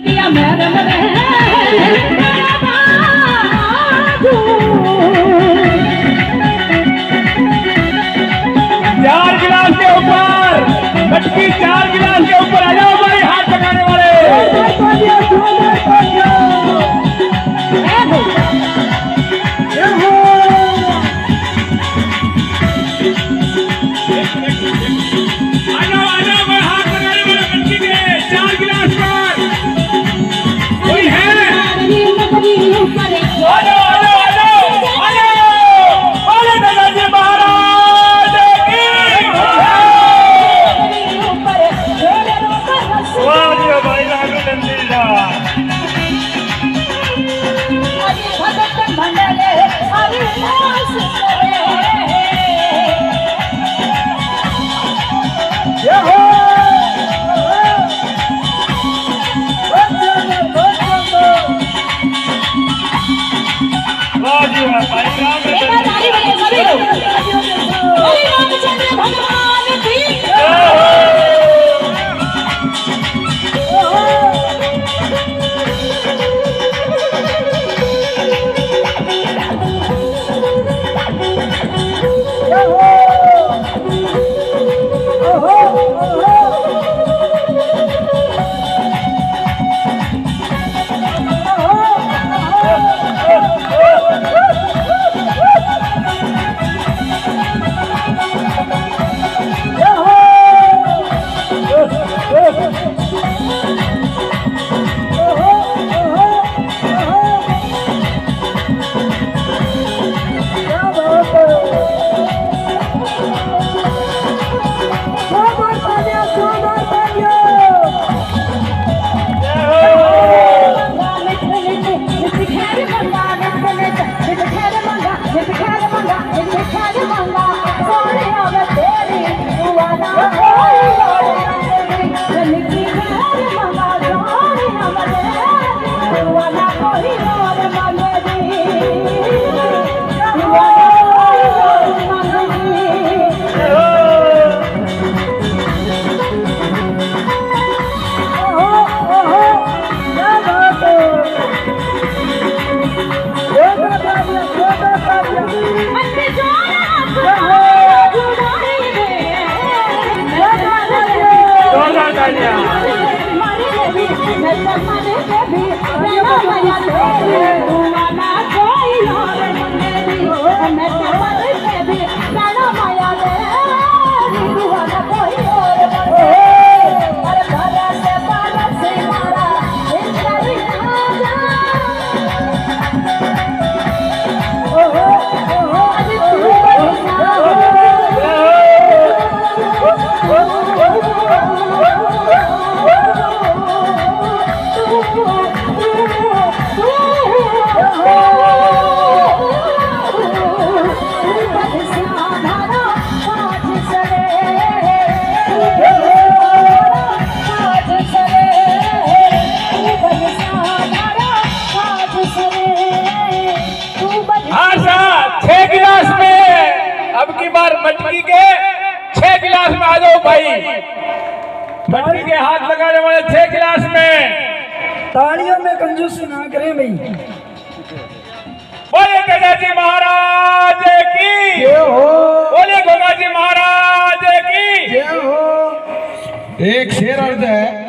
किया मेरे मरे चार गिलास के ऊपर मटकी, 4 गिलास के ऊपर आ जाओ भाई हाथ लगाने वाले। मटकी के 6 गिलास में आ जाओ भाई। मटकी के हाथ लगाने वाले 6 गिलास में तालियों में कंजूसी ना करें भाई। बोले गंगा जी महाराज की जय हो। बोले गंगा जी महाराज की जय हो। एक शेर अर्ज है